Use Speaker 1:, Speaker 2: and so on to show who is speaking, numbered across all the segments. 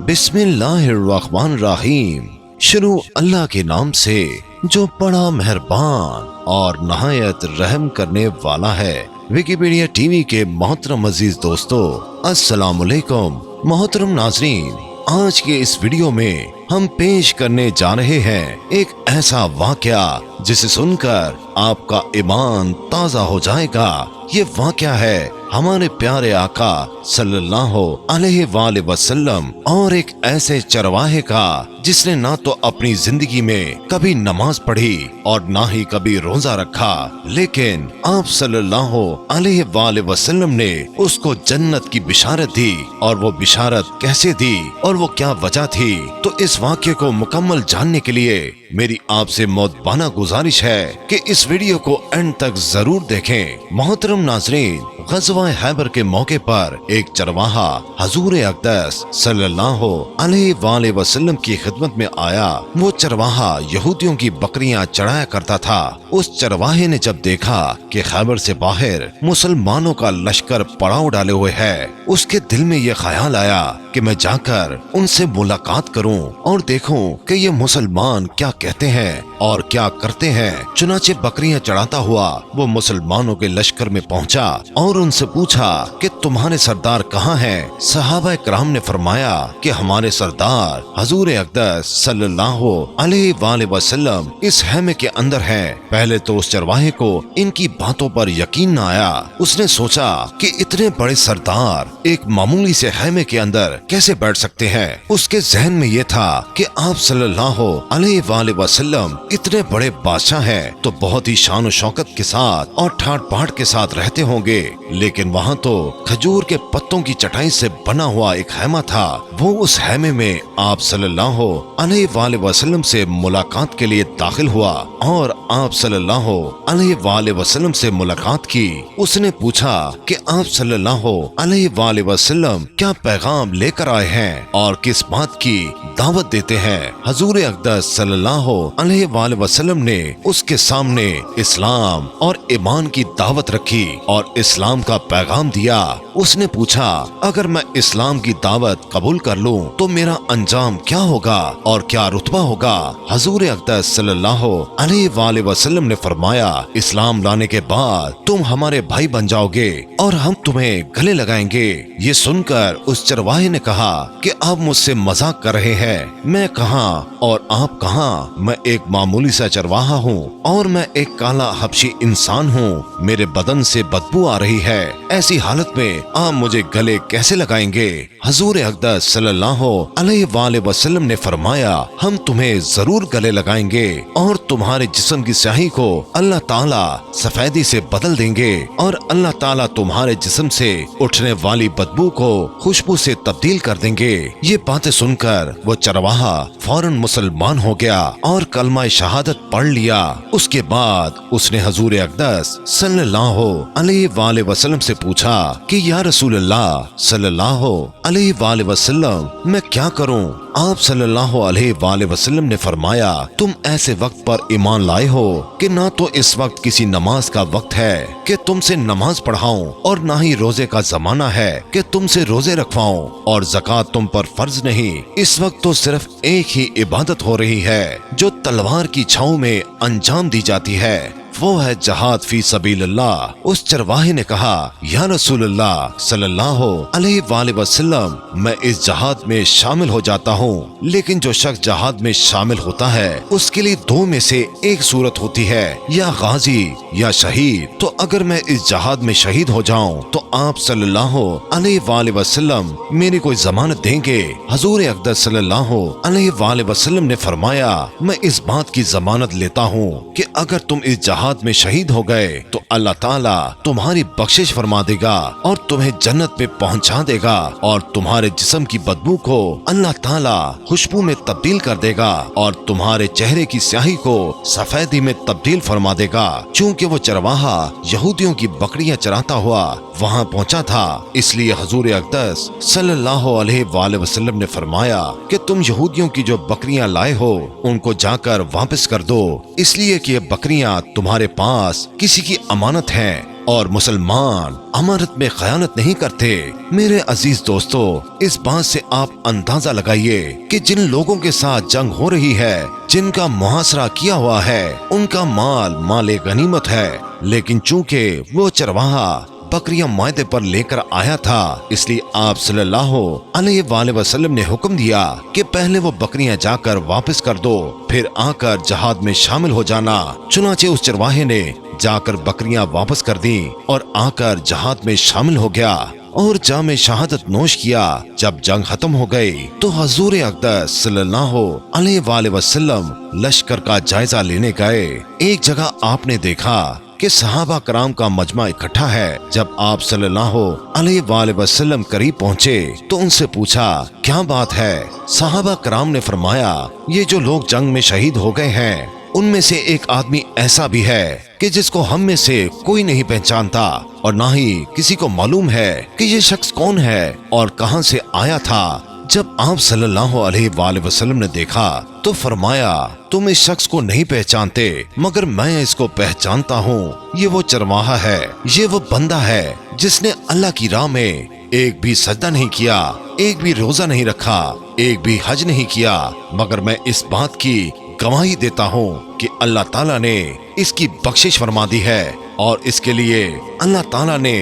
Speaker 1: बिस्मिल्लाहिर्रहमानिर्रहीम। शुरू अल्लाह के नाम से जो बड़ा मेहरबान और नहायत रहम करने वाला है। विकिपीडिया टीवी के मोहतरम अजीज दोस्तों, अस्सलाम वालेकुम। मोहतरम नाजरीन, आज के इस वीडियो में हम पेश करने जा रहे हैं एक ऐसा वाकया जिसे सुनकर आपका ईमान ताजा हो जाएगा। ये वाकया है हमारे प्यारे आका सल्लल्लाहु अलैहि वसल्लम और एक ऐसे चरवाहे का जिसने ना तो अपनी जिंदगी में कभी नमाज पढ़ी और ना ही कभी रोजा रखा, लेकिन आप सल्लल्लाहु अलैहि वसल्लम ने उसको जन्नत की बिशारत दी। और वो बिशारत कैसे दी और वो क्या वजह थी, तो इस वाक्य को मुकम्मल जानने के लिए मेरी आपसे मोहब्बाना गुजारिश है कि इस वीडियो को एंड तक जरूर देखें। मोहतरम नाजरीन, ग़ज़वा खैबर के मौके पर एक चरवाहा हजूर अक़दस सल्लल्लाहु अलैहि वसल्लम की खिदमत में आया। वो चरवाहा यहूदियों की बकरियां चढ़ाया करता था। उस चरवाहे ने जब देखा कि खैबर से बाहर मुसलमानों का लश्कर पड़ाव डाले हुए है, उसके दिल में ये ख्याल आया कि मैं जाकर उनसे मुलाकात करूं और देखूं कि ये मुसलमान क्या कहते हैं और क्या करते हैं। चुनाचे बकरियां चढ़ाता हुआ वो मुसलमानों के लश्कर में पहुंचा और उनसे पूछा कि तुम्हारे सरदार कहाँ हैं? सहाबा किराम ने फरमाया कि हमारे सरदार हजूर अक़दस सल्लल्लाहु अलैहि वसल्लम इस हैमे के अंदर हैं। पहले तो उस चरवाहे को इनकी बातों पर यकीन न आया। उसने सोचा कि इतने बड़े सरदार एक मामूली से हैमे के अंदर कैसे बैठ सकते हैं। उसके जहन में ये था कि आप सल्लल्लाहु अलैहि वसल्लम इतने बड़े बादशाह हैं तो बहुत ही शान और शौकत के साथ और ठाट बाट के साथ रहते होंगे, लेकिन वहाँ तो खजूर के पत्तों की चटाई से बना हुआ एक हैमा था। वो उस हैमे में आप सल्लल्लाहु अलैहि वसल्लम से मुलाकात के लिए दाखिल हुआ और आप सल्लल्लाहु अलैहि वसल्लम से मुलाकात की। उसने पूछा कि आप सल्लल्लाहु अलैहि वसल्लम क्या पैगाम लेकर आए हैं और किस बात की दावत देते हैं। हजूर अक़दस सल्लल्लाहु अलैहि वसल्लम ने उसके सामने इस्लाम और ईमान की दावत रखी और इस्लाम का पैगाम दिया। उसने पूछा, अगर मैं इस्लाम की दावत कबूल कर लूं तो मेरा अंजाम क्या होगा और क्या रुतबा होगा। हजूर अक़दस सल्लल्लाहु अलैहि वसल्लम ने फरमाया, इस्लाम लाने के बाद तुम हमारे भाई बन जाओगे और हम तुम्हें गले लगाएंगे। ये सुनकर उस चरवाहे ने कहा कि आप मुझसे मजाक कर रहे हैं। मैं कहाँ और आप कहाँ? मैं एक मामूली सा चरवाहा हूँ और मैं एक काला हबशी इंसान हूँ। मेरे बदन से बदबू आ रही है। ऐसी हालत में आप मुझे गले कैसे लगाएंगे? हजूर अक़दस सल्लल्लाहु अलैहि वसल्लम ने फरमाया, हम तुम्हें जरूर गले लगाएंगे और तुम्हारे जिस्म की स्याही को अल्लाह ताला सफेदी से बदल देंगे और अल्लाह ताला तुम्हारे जिस्म से उठने वाली बदबू को खुशबू से तब्दील कर देंगे। ये बातें सुनकर वो चरवाहा फौरन मुसलमान हो गया और कलमा शहादत पढ़ लिया। उसके बाद उसने हजूर अक़दस सल्लल्लाहु अलैहि वसल्लम से पूछा कि या रसूल अल्लाह सल्लल्लाहु अलैहि वसल्लम मैं क्या करूं? आप सल्लल्लाहु अलैहि वसल्लम ने फरमाया, तुम ऐसे वक्त पर ईमान लाए हो कि ना तो इस वक्त किसी नमाज का वक्त है कि तुमसे नमाज पढ़ाऊं और ना ही रोजे का जमाना है कि तुमसे रोजे रखवाऊं और ज़कात तुम पर फर्ज नहीं। इस वक्त तो सिर्फ एक ही इबादत हो रही है जो तलवार की छांव में अंजाम दी जाती है, वो है जहाद फी सबीलिल्लाह। उस चरवाहे ने कहा, या रसूलल्लाह सल्लल्लाहु अलैहि वसल्लम मैं इस जहाद में शामिल हो जाता हूँ, लेकिन जो शख्स जहाद में शामिल होता है उसके लिए दो में से एक सूरत होती है, या गाजी या शहीद। तो अगर मैं इस जहाद में शहीद हो जाऊँ तो आप सल्लल्लाहु अलैहि वसल्लम मेरी कोई जमानत देंगे? हजूर अक़दस सल्लल्लाहु अलैहि वसल्लम ने फरमाया, मैं इस बात की जमानत लेता हूँ कि अगर तुम इस जहाद में शहीद हो गए तो अल्लाह ताला तुम्हारी बख्शिश फरमा देगा और तुम्हें जन्नत में पहुंचा देगा और तुम्हारे जिस्म की बदबू को अल्लाह ताला खुशबू में तब्दील कर देगा और तुम्हारे चेहरे की स्याही को सफेदी में तब्दील फरमा देगा। चूँकि वो चरवाहा यहूदियों की बकरियां चराता हुआ वहाँ पहुँचा था, इसलिए हजूर अक़दस सल्लल्लाहु अलैहि वसल्लम ने फरमाया कि तुम यहूदियों की जो बकरियां लाए हो उनको जाकर वापस कर दो, इसलिए कि ये बकरियां तुम्हारे पास किसी की अमानत हैं। اور مسلمان امانت میں خیانت نہیں کرتے۔ میرے عزیز دوستو، اس بات سے آپ اندازہ لگائیے کہ جن لوگوں کے ساتھ جنگ ہو رہی ہے، جن کا محاصرہ کیا ہوا ہے، ان کا مال مال غنیمت ہے، لیکن چونکہ وہ چرواہا بکریاں معاہدے پر لے کر آیا تھا، اس لیے آپ صلی اللہ علیہ وآلہ وسلم نے حکم دیا کہ پہلے وہ بکریاں جا کر واپس کر دو، پھر آ کر جہاد میں شامل ہو جانا۔ چنانچہ اس چرواہے نے جا کر بکریاں واپس کر دیں اور آ کر جہاد میں شامل ہو گیا اور جام شہادت نوش کیا۔ جب جنگ ختم ہو گئی تو حضور اقدس صلی اللہ علیہ وآلہ وسلم لشکر کا جائزہ لینے گئے۔ ایک جگہ آپ نے دیکھا کہ صحابہ کرام کا مجمع اکٹھا ہے۔ جب آپ صلی اللہ علیہ وآلہ وسلم قریب پہنچے تو ان سے پوچھا کیا بات ہے؟ صحابہ کرام نے فرمایا یہ جو لوگ جنگ میں شہید ہو گئے ہیں ان میں سے ایک آدمی ایسا بھی ہے کہ جس کو ہم میں سے کوئی نہیں پہچانتا اور نہ ہی کسی کو معلوم ہے کہ یہ شخص کون ہے اور کہاں سے آیا تھا۔ جب آپ صلی اللہ علیہ وآلہ وسلم نے دیکھا تو فرمایا تم اس شخص کو نہیں پہچانتے مگر میں اس کو پہچانتا ہوں، یہ وہ چرواہا ہے، یہ وہ بندہ ہے جس نے اللہ کی راہ میں ایک بھی سجدہ نہیں کیا، ایک بھی روزہ نہیں رکھا، ایک بھی حج نہیں کیا، مگر میں اس بات کی گواہی دیتا ہوں کہ اللہ تعالیٰ نے اس کی بخشش فرما دی ہے اور اس کے لیے اللہ تعالیٰ نے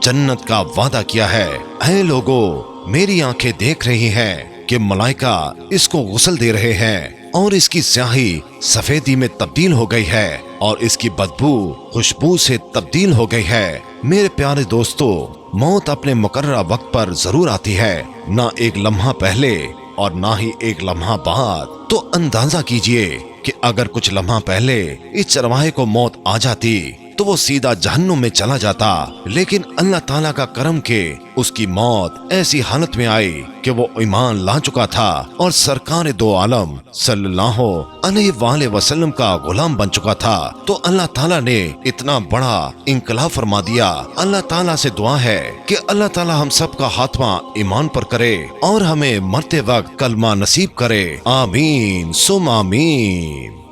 Speaker 1: جنت کا وعدہ کیا ہے۔ اے لوگو، میری آنکھیں دیکھ رہی ہیں کہ ملائکہ اس کو غسل دے رہے ہیں اور اس کی سیاہی سفیدی میں تبدیل ہو گئی ہے اور اس کی بدبو خوشبو سے تبدیل ہو گئی ہے۔ میرے پیارے دوستو، موت اپنے مقررہ وقت پر ضرور آتی ہے، نہ ایک لمحہ پہلے اور نہ ہی ایک لمحہ بعد۔ تو اندازہ کیجئے کہ اگر کچھ لمحہ پہلے اس چرواہے کو موت آ جاتی تو وہ سیدھا جہنم میں چلا جاتا، لیکن اللہ تعالیٰ کا کرم کہ اس کی موت ایسی حالت میں آئی کہ وہ ایمان لا چکا تھا اور سرکار دو عالم صلی اللہ علیہ وآلہ وسلم کا غلام بن چکا تھا، تو اللہ تعالیٰ نے اتنا بڑا انقلاب فرما دیا۔ اللہ تعالیٰ سے دعا ہے کہ اللہ تعالیٰ ہم سب کا خاتمہ ایمان پر کرے اور ہمیں مرتے وقت کلمہ نصیب کرے۔ آمین ثم آمین۔